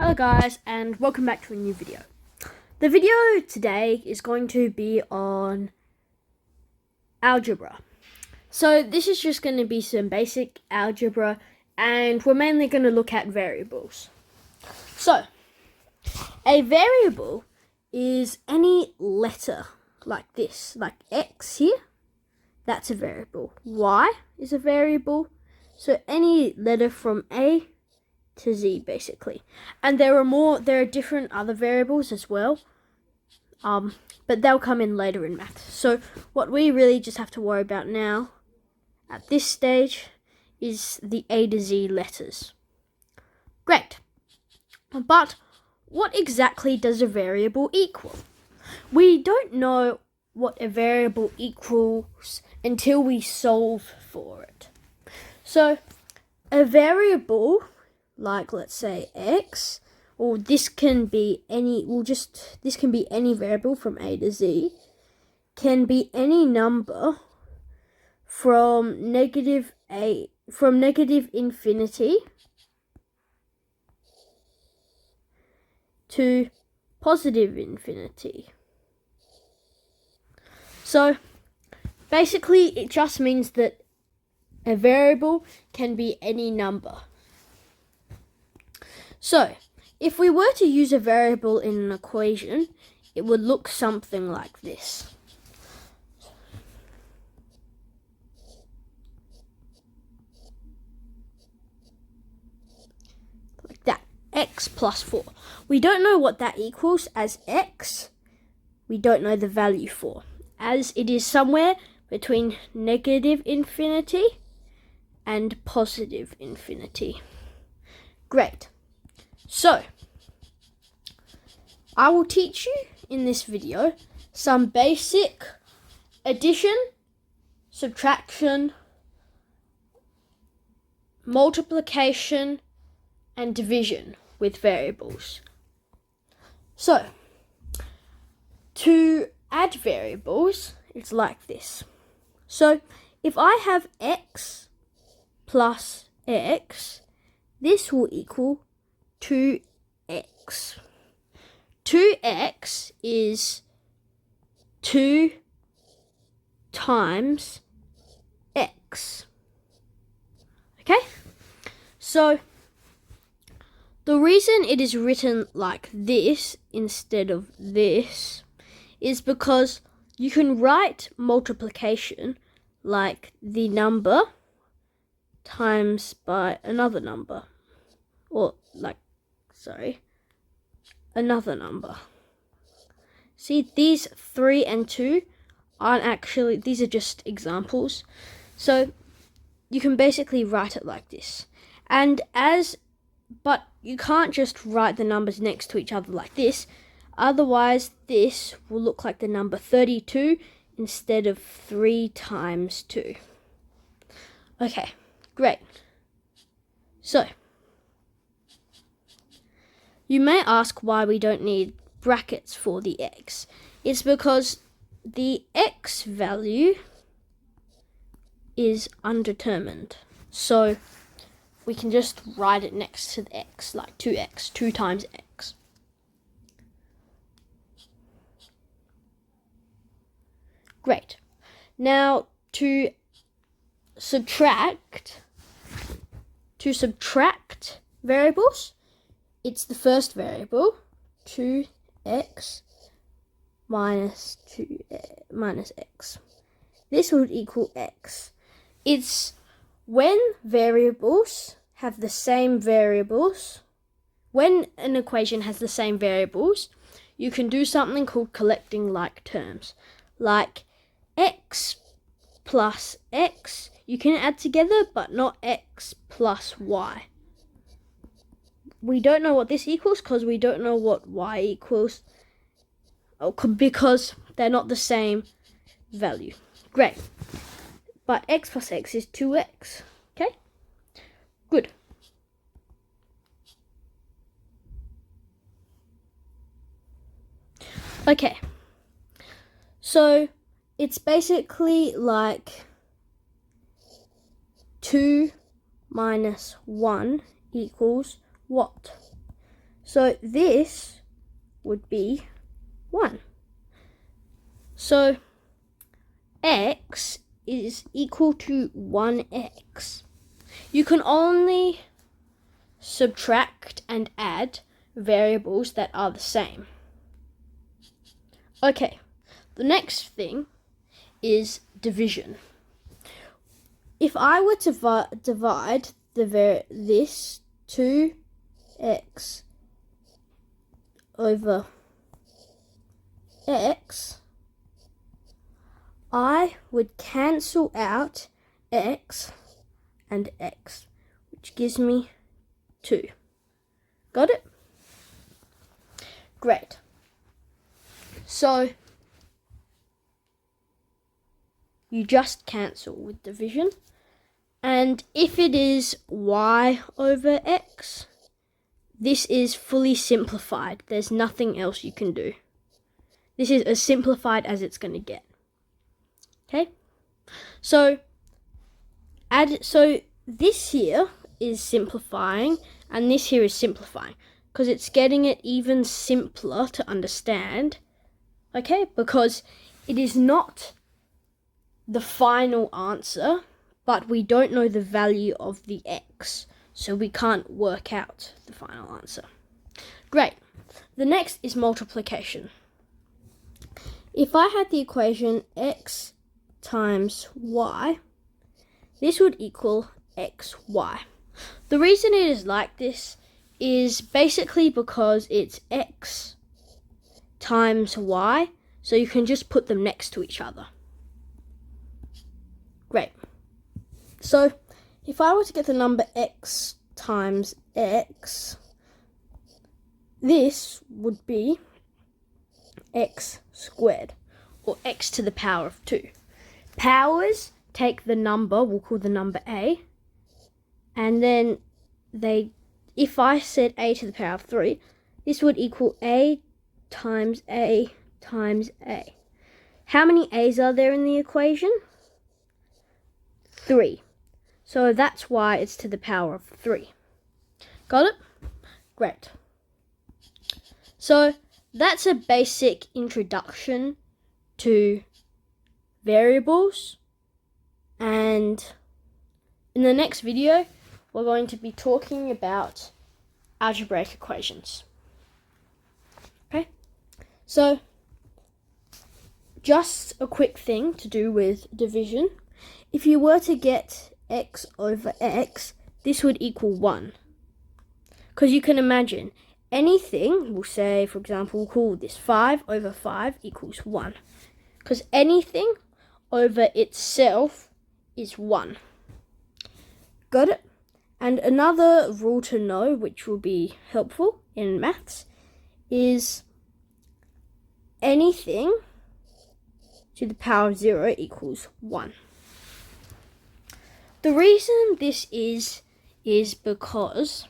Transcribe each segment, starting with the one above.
Hello guys, and welcome back to a new video. The video today is going to be on algebra. So this is just going to be some basic algebra, and we're mainly going to look at variables. So a variable is any letter like this, like X here. That's a variable. Y is a variable. So any letter from A to Z basically. And there are different other variables as well. But they'll come in later in math. So what we really just have to worry about now at this stage is the A to Z letters. Great. But what exactly does a variable equal? We don't know what a variable equals until we solve for it. So a variable, like let's say X, or this can be any, this can be any variable from A to Z, can be any number from negative infinity to positive infinity. So basically it just means that a variable can be any number. So if we were to use a variable in an equation, it would look something like this. Like that, x plus 4. We don't know what that equals as x. We don't know the value for, as it is somewhere between negative infinity and positive infinity. Great. So, I will teach you in this video some basic addition, subtraction, multiplication, and division with variables. So, to add variables, it's like this. So, if I have x plus x, this will equal 2x. 2x is 2 times x. Okay? So, the reason it is written like this instead of this is because you can write multiplication like the number times by another number. Or another number. See, these 3 and 2 aren't actually, these are just examples. So you can basically write it like this. But you can't just write the numbers next to each other like this. Otherwise, this will look like the number 32 instead of 3 times 2. Okay, great. So, you may ask why we don't need brackets for the x. It's because the x value is undetermined. So we can just write it next to the x, like 2x, 2 times x. Great. Now to subtract variables, it's the first variable, 2x minus x. This would equal x. It's when variables have the same variables, when an equation has the same variables, you can do something called collecting like terms. Like x plus x, you can add together, but not x plus y. We don't know what this equals because we don't know what y equals, because they're not the same value. Great. But x plus x is 2x. Okay? Good. Okay. So it's basically like 2 minus 1 equals what? So this would be 1. So x is equal to 1x. You can only subtract and add variables that are the same. Okay, the next thing is division. If I were to divide this 2x over x, I would cancel out x and x, which gives me 2. Got it? Great. So you just cancel with division, and if it is y over x, this is fully simplified. There's nothing else you can do. This is as simplified as it's going to get. Okay? So this here is simplifying, and this here is simplifying, because it's getting it even simpler to understand. Okay? Because it is not the final answer, but we don't know the value of the x, so we can't work out the final answer. Great. The next is multiplication. If I had the equation x times y, this would equal xy. The reason it is like this is basically because it's x times y, so you can just put them next to each other. Great. So if I were to get the number x times x, this would be x squared, or x to the power of 2. Powers take the number, we'll call the number a, and then if I said a to the power of 3, this would equal a times a times a. How many a's are there in the equation? 3. So that's why it's to the power of 3. Got it? Great. So that's a basic introduction to variables, and in the next video we're going to be talking about algebraic equations. Okay, so just a quick thing to do with division. If you were to get x over x, this would equal 1, because you can imagine anything, we'll say, for example, we'll call this 5 over 5 equals 1, because anything over itself is 1. Got it? And another rule to know, which will be helpful in maths, is anything to the power of 0 equals 1. The reason this is because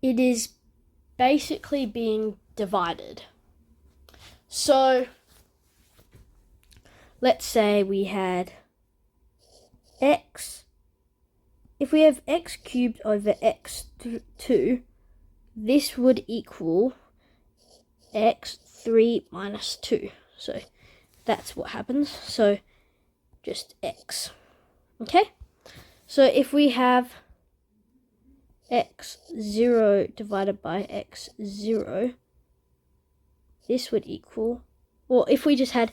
it is basically being divided. So let's say we had x. If we have x cubed over x2, this would equal x3 minus 2. So that's what happens. So just x. Okay? So if we have x0 divided by x0, this would equal, or if we just had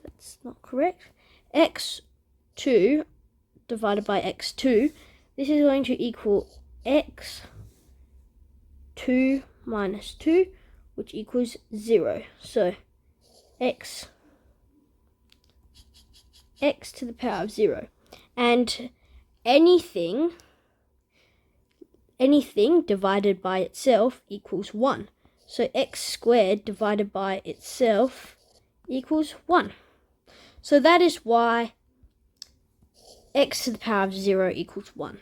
that's not correct, x2 divided by x2, this is going to equal x2 minus 2, which equals 0. So x to the power of 0. And anything divided by itself equals 1. So x squared divided by itself equals 1. So that is why x to the power of 0 equals 1.